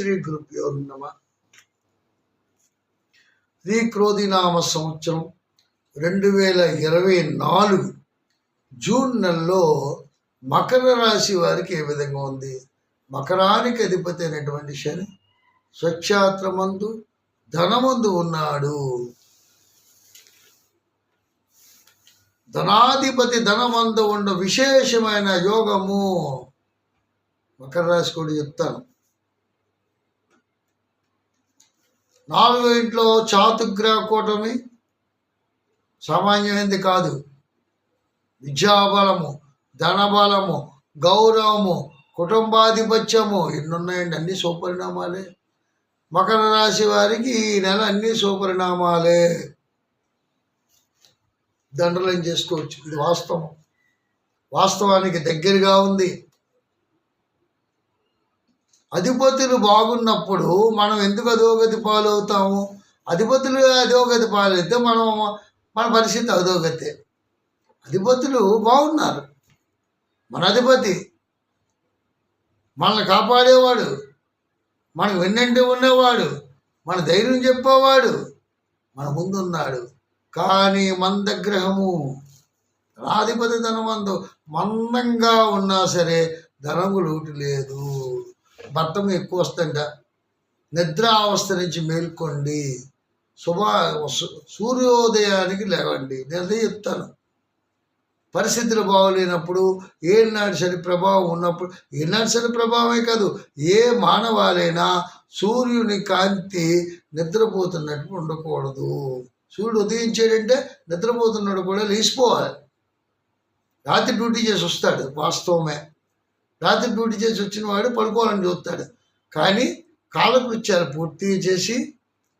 శ్రీ గురుభ్యో నమః. శ్రీ క్రోధినామ సంవత్సరం 2024 జూన్ నెలలో మకర రాశి వారికి ఏ విధంగా ఉంది? మకరానికి అధిపతి అయినటువంటి శని స్వక్షేత్రమందు ధనమందు ఉన్నాడు. ధనాధిపతి ధనమందు ఉన్న విశేషమైన యోగము మకర రాశి కూడా చెప్తాను. 4వ ఇంట్లో చాతుగ్రహ కూటమి సామాన్యమైనది కాదు. విద్యాబలము, ధనబలము, గౌరవము, కుటుంబాధిపత్యము ఎన్నున్నాయండి. అన్ని సుపరిణామాలే. మకర రాశి వారికి ఈ నెల అన్ని సుపరిణామాలే. దండలం చేసుకోవచ్చు. ఇది వాస్తవానికి దగ్గరగా ఉంది. అధిపతులు బాగున్నప్పుడు మనం ఎందుకు అధోగతి పాలవుతాము? అధిపతులు అధోగతి పాలైతే మన పరిస్థితి అధోగతే. అధిపతులు బాగున్నారు. మన అధిపతి మనల్ని కాపాడేవాడు, మనకు వెన్నంటి ఉన్నవాడు, మన ధైర్యం చెప్పేవాడు మన ముందున్నాడు. కానీ మందగ్రహము ధనాధిపతి ధనమందు మందంగా ఉన్నా సరే ధనము లోటు లేదు. బద్ధం ఎక్కువ వస్తుంట. నిద్రావస్థ నుంచి మేల్కొండి. సూర్యోదయానికి లేవండి. నేను అదే చెప్తాను. పరిస్థితులు బాగోలేనప్పుడు, ఏనాడు శని ప్రభావం ఉన్నప్పుడు, ఏనాడు శని ప్రభావమే కాదు, ఏ మానవాలైనా సూర్యుని కాంతి నిద్రపోతున్నట్టు ఉండకూడదు. సూర్యుడు ఉదయించాడంటే నిద్రపోతున్నాడు కూడా లేచిపోవాలి. రాత్రి డ్యూటీ చేసి వస్తాడు, వాస్తవమే. రాత్రి డ్యూటీ చేసి వచ్చిన వాడు పడుకోవాలని చూస్తాడు. కానీ కాలకృత్యాలు పూర్తి చేసి,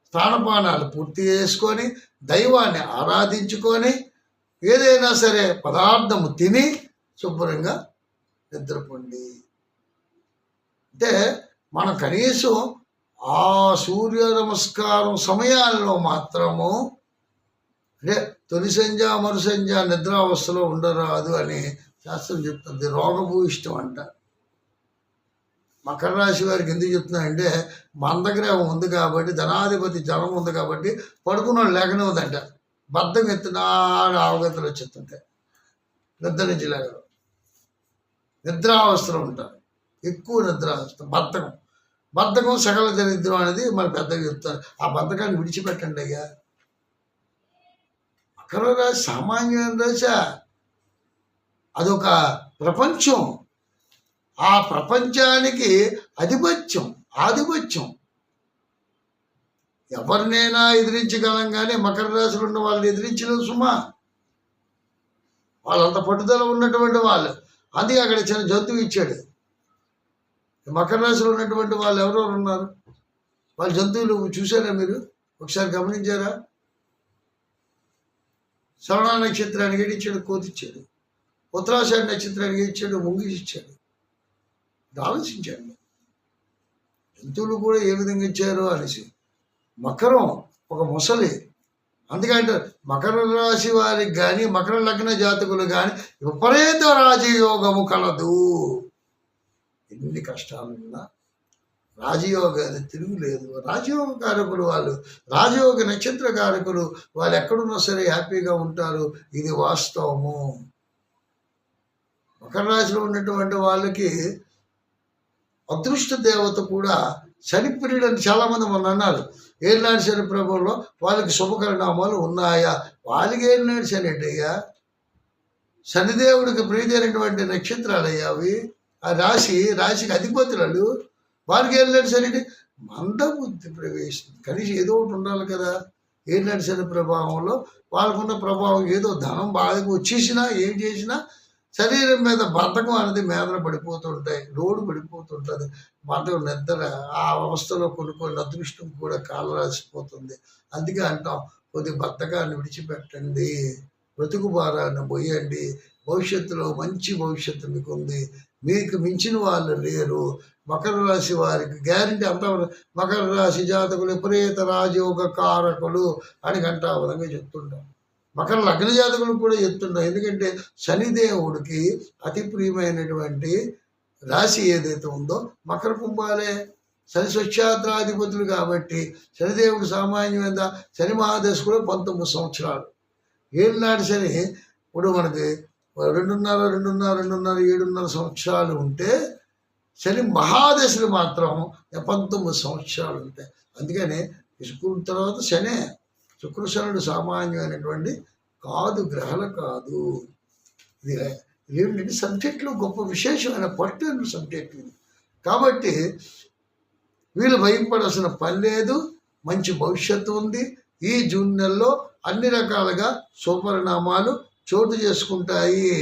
స్నానపానాలు పూర్తి చేసుకొని, దైవాన్ని ఆరాధించుకొని, ఏదైనా సరే పదార్థము తిని శుభ్రంగా నిద్రపోండి. అంటే మనం కనీసం ఆ సూర్య నమస్కారం సమయాల్లో మాత్రము తొలి సంధ్య మరు సంధ్య నిద్రావస్థలో ఉండరాదు అని శాస్త్రం చెప్తుంది. రోగభూయిష్టం అంట. మకర రాశి వారికి ఎందుకు చెప్తున్నానంటే మందగ్రహం ఉంది కాబట్టి, ధనాధిపతి జనం ఉంది కాబట్టి పడుకున్నాడు లేకనేదంట. బద్ధం ఎత్తునాడు అవగతులు వచ్చేస్తుంటాయి. నిద్ర నుంచి లేగడం, నిద్రావస్థలో ఉంటారు. ఎక్కువ నిద్రావస్థ, బద్ధకం సకల దరిద్రం అనేది మన పెద్దగా చెప్తారు. ఆ బద్ధకాన్ని విడిచిపెట్టండి అయ్యా. మకర రాశి సామాన్యమైన రాశి. అదొక ప్రపంచం. ఆ ప్రపంచానికి ఆధిపత్యం. ఎవరినైనా ఎదిరించగలం కానీ మకర రాశిలో ఉన్న వాళ్ళని ఎదిరించలేదు సుమా. వాళ్ళంత పట్టుదల ఉన్నటువంటి వాళ్ళు. అందుకే అక్కడ చిన్న జంతువు ఇచ్చాడు. మకర రాశిలో ఉన్నటువంటి వాళ్ళు ఎవరెవరు ఉన్నారు? వాళ్ళ జంతువులు చూసారా మీరు? ఒకసారి గమనించారా? శ్రవణ నక్షత్రానికి ఇచ్చాడు, కోతిచ్చాడు. ఉత్తరాషాఢ నక్షత్రానికి ఇచ్చాడు, ముంగిసి ఇచ్చాడు. ఆలోచించండి, జంతువులు కూడా ఏ విధంగా ఇచ్చారో అనేసి. మకరం ఒక ముసలి. అందుకంటే మకర రాశి వారికి కానీ, మకర లగ్న జాతకులు కానీ విపరీత రాజయోగము కలదు. ఎన్ని కష్టాలున్నా రాజయోగాన్ని తిరుగులేదు. రాజయోగ కారకులు వాళ్ళు, రాజయోగ నక్షత్ర కారకులు వాళ్ళు ఎక్కడున్నా సరే హ్యాపీగా ఉంటారు. ఇది వాస్తవము. మకర రాశిలో ఉన్నటువంటి వాళ్ళకి అదృష్ట దేవత కూడా శనిప్రియుడు అని చాలామంది మొన్న అన్నారు. ఏళ్ళనాడు శని ప్రభావంలో వాళ్ళకి శుభకరిణామాలు ఉన్నాయా? వాళ్ళకి ఏళ్ళనాడు శని ఏంటయ్యా? శనిదేవుడికి ప్రీతైనటువంటి నక్షత్రాలయ్యా అవి. ఆ రాశికి అధిపతులు. వారికి ఏళ్ళనాడు శని మందబుద్ధి ప్రవేశం. కనీసం ఏదో ఒకటి ఉండాలి కదా. ఏళ్ళనాడు శని ప్రభావంలో వాళ్ళకున్న ప్రభావం ఏదో ధనం బాగా వచ్చేసినా, ఏం చేసినా శరీరం మీద బద్ధకం అనేది మేదన పడిపోతుంటాయి, లోడు పడిపోతుంటుంది. బద్ధకం నిద్ర ఆ అవస్థలో కొన్ని అదృష్టం కూడా కాలరాసిపోతుంది. అందుకే అంటాం, కొద్ది బద్ధకాన్ని విడిచిపెట్టండి, బ్రతుకు భారాన్ని పోయండి. భవిష్యత్తులో మంచి భవిష్యత్తు మీకు ఉంది. మీకు మించిన వాళ్ళు లేరు. మకర రాశి వారికి గ్యారంటీ అంతా. మకర రాశి జాతకులు విపరీత రాజయోగ కారకులు అని గంట విధంగా చెప్తుంటాం. మకర లగ్న జాతకులు కూడా చెప్తుంటాం. ఎందుకంటే శనిదేవుడికి అతి ప్రియమైనటువంటి రాశి ఏదైతే ఉందో మకర కుంభాలే. శని స్వచ్ఛాత్రాధిపతులు కాబట్టి శనిదేవుడు సామాన్యమైన శని మహాదశ కూడా 19 సంవత్సరాలు. ఏళ్ళనాటి శని ఇప్పుడు మనకి 7.5 సంవత్సరాలు ఉంటే శని మహాదశలు మాత్రం 19 సంవత్సరాలు ఉంటాయి. అందుకని శుక్రుడి తర్వాత శనే. శుక్రశనుడు సామాన్యమైనటువంటి కాదు, గ్రహాలు కాదు. ఇది ఏంటంటే సబ్జెక్టులో గొప్ప విశేషమైన పర్టికులర్ సబ్జెక్ట్ ఇది. కాబట్టి వీళ్ళు భయపడాల్సిన పని లేదు. మంచి భవిష్యత్తు ఉంది. ఈ జూన్ నెలలో అన్ని రకాలుగా శుభపరిణామాలు చోటు చేసుకుంటాయి.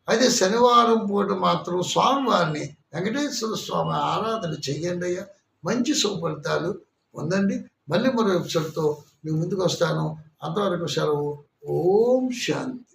అయితే శనివారం పూట మాత్రం స్వామివారిని వెంకటేశ్వర స్వామి ఆరాధన చెయ్యండి అయ్యా. మంచి శుభఫలితాలు పొందండి. మళ్ళీ మరో ఎపిసోడ్తో మీ ముందుకు వస్తాను. అంతవరకు సెలవు. ఓం శాంతి.